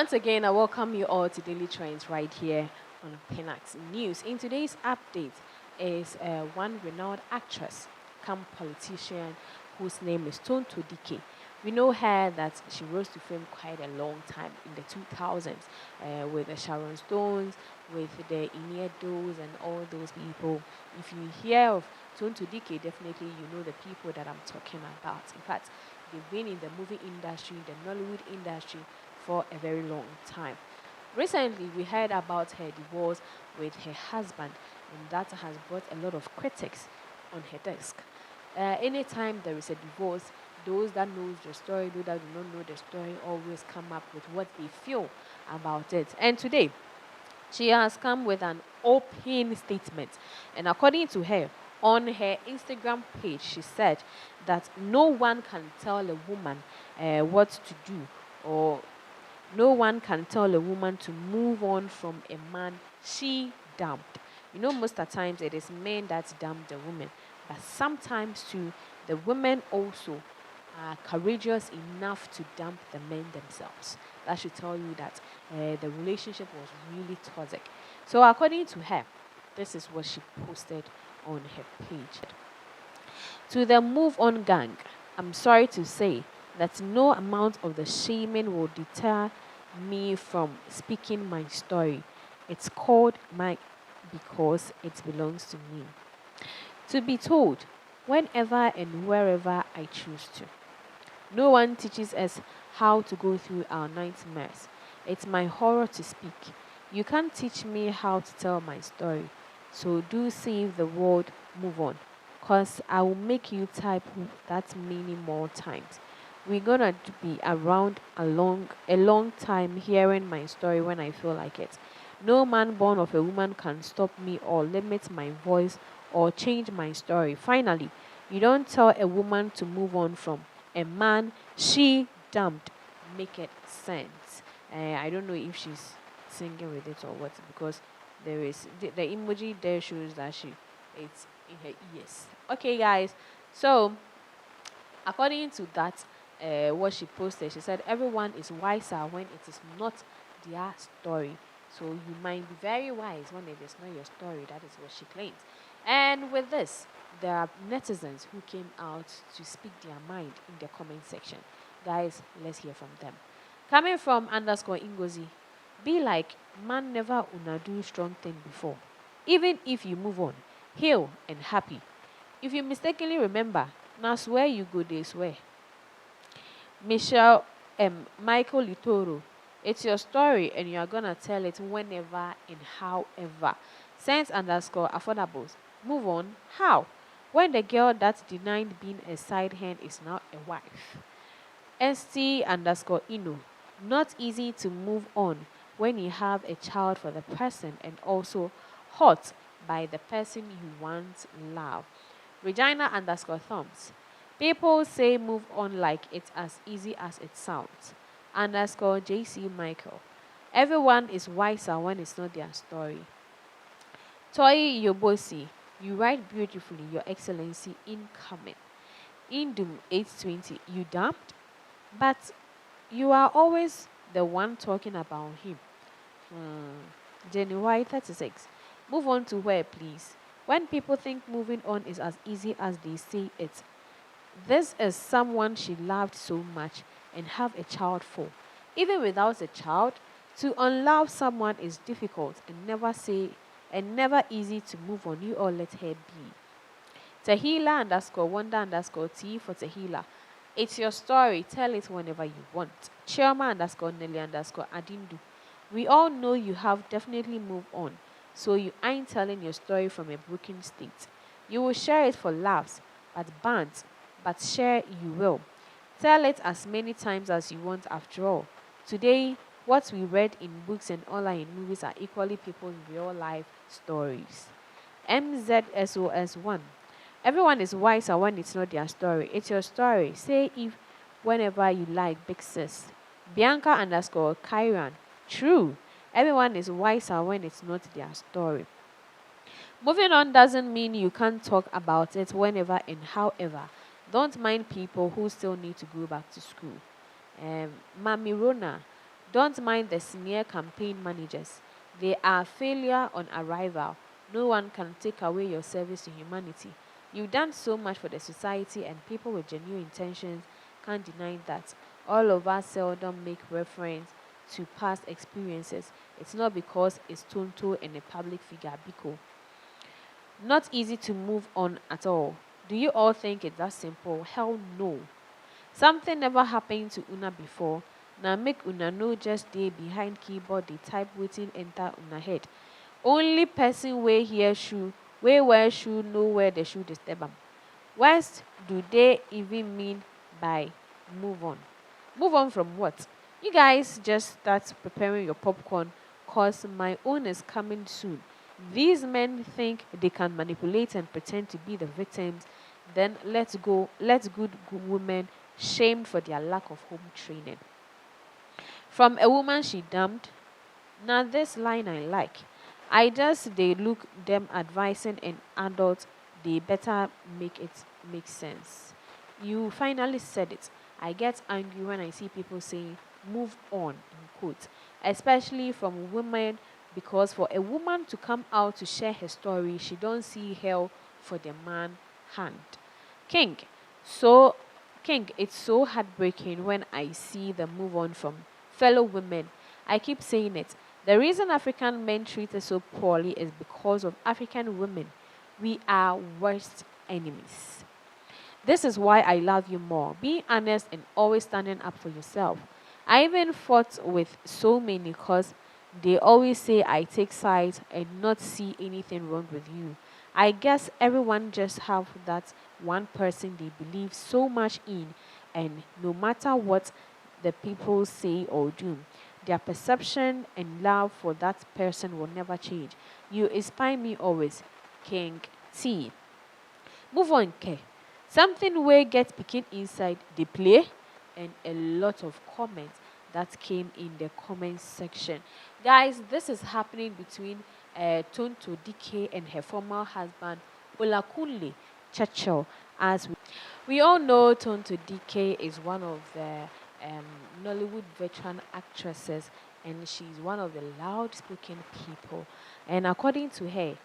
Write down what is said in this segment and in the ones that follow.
Once again, I welcome you all to Daily Trends right here on Pinax News. In today's update is one renowned actress, come politician, whose name is Tonto Dikeh. We know her that she rose to fame quite a long time in the 2000s with the Sharon Stones, with the Iniedos and all those people. If you hear of Tonto Dikeh, definitely you know the people that I'm talking about. In fact, they've been in the movie industry, the Nollywood industry for a very long time. Recently, we heard about her divorce with her husband, and that has brought a lot of critics on her desk. Anytime there is a divorce, those that knows the story, those that do not know the story, always come up with what they feel about it. And today, she has come with an open statement. And according to her, on her Instagram page, she said that no one can tell a woman what to do, or no one can tell a woman to move on from a man she dumped. You know, most of the times it is men that dump the women, but sometimes too, the women also are courageous enough to dump the men themselves. That should tell you that the relationship was really toxic. So, according to her, this is what she posted on her page. To the Move On gang, I'm sorry to say that no amount of the shaming will deter me from speaking my story. It's called my because it belongs to me. To be told whenever and wherever I choose to. No one teaches us how to go through our nightmares. It's my horror to speak. You can't teach me how to tell my story. So do save the word move on. Cause I will make you type that many more times. We're gonna be around a long time hearing my story when I feel like it. No man born of a woman can stop me or limit my voice or change my story. Finally, you don't tell a woman to move on from a man she dumped. Make it sense. I don't know if she's singing with it or what, because there is the emoji there shows that it's in her ears. Okay, guys. So according to that, what she posted, she said everyone is wiser when it is not their story. So you might be very wise when it is not your story. That is what she claims. And with this, there are netizens who came out to speak their mind in the comment section. Guys, let's hear from them. Coming from underscore Ingozi, be like, man never una do strong thing before. Even if you move on, heal and happy. If you mistakenly remember, now swear you go they swear. Michelle Michael Litoro, it's your story and you are gonna tell it whenever and however. Sense underscore affordables. Move on. How? When the girl that denied being a side hand is now a wife. ST underscore Ino. Not easy to move on when you have a child for the person and also hot by the person you once love. Regina underscore thumbs. People say move on like it's as easy as it sounds. Underscore JC Michael. Everyone is wiser when it's not their story. Toy Yobosi. You write beautifully, Your Excellency, incoming. Indum 820. You dumped? But you are always the one talking about him. Jenny White 36. Move on to where, please. When people think moving on is as easy as they say it, this is someone she loved so much and have a child for. Even without a child, to unlove someone is difficult and never easy to move on. You all let her be. Tahila underscore wonder underscore T for Tahila. It's your story. Tell it whenever you want. Chioma underscore Nelly underscore Adindu. We all know you have definitely moved on, so you ain't telling your story from a broken state. You will share it for laughs, but share you will. Tell it as many times as you want after all. Today, what we read in books and online movies are equally people's real life stories. MZSOS1. Everyone is wiser when it's not their story. It's your story. Say if whenever you like, big sis. Bianca underscore Kyran. True. Everyone is wiser when it's not their story. Moving on doesn't mean you can't talk about it whenever and however. Don't mind people who still need to go back to school. Mami Rona, Don't mind the smear campaign managers. They are failure on arrival. No one can take away your service to humanity. You've done so much for the society, and people with genuine intentions can't deny that. All of us seldom make reference to past experiences. It's not because it's Tonto and a public figure, Biko. Not easy to move on at all. Do you all think it's that simple? Hell no. Something never happened to Una before. Now make Una know just day behind keyboard they type waiting enter Una head. Only person where hear shoe, where wear shoe know where the shoe disturb 'em. What do they even mean by move on? Move on from what? You guys just start preparing your popcorn cause my own is coming soon. These men think they can manipulate and pretend to be the victims, then let good women shamed for their lack of home training. From a woman she dumped. Now this line I like. I just they look them advising an adult they better make it make sense. You finally said it. I get angry when I see people saying move on in quotes, especially from women because for a woman to come out to share her story, she don't see hell for the man hand. King, so King, it's so heartbreaking when I see the move on from fellow women. I keep saying it. The reason African men treat us so poorly is because of African women. We are worst enemies. This is why I love you more. Being honest and always standing up for yourself. I even fought with so many because they always say I take sides and not see anything wrong with you. I guess everyone just have that one person they believe so much in, and no matter what the people say or do, their perception and love for that person will never change. You inspire me always, King T. Move on, K. Something where get picking inside the play, and a lot of comments that came in the comment section. Guys, this is happening between Tonto Dikeh and her former husband Olakunle Churchill. As we all know, Tonto Dikeh is one of the Nollywood veteran actresses, and she's one of the loud-spoken people. And according to her,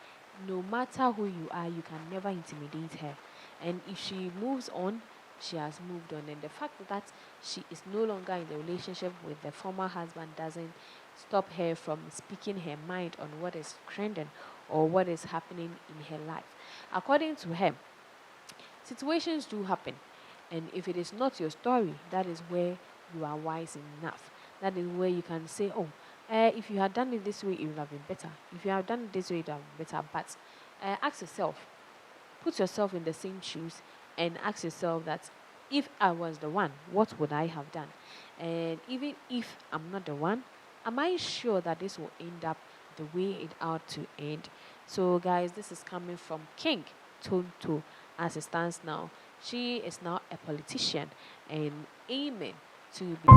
no matter who you are, you can never intimidate her. And if she moves on, she has moved on. And the fact that she is no longer in the relationship with the former husband doesn't stop her from speaking her mind on what is trending or what is happening in her life. According to her, situations do happen. And if it is not your story, that is where you are wise enough. That is where you can say, oh, if you had done it this way, it would have been better. If you have done it this way, it would have been better. But ask yourself, put yourself in the same shoes and ask yourself that if I was the one, what would I have done? And even if I'm not the one, am I sure that this will end up the way it ought to end? So guys, this is coming from King Tonto as it stands now. She is now a politician and aiming to be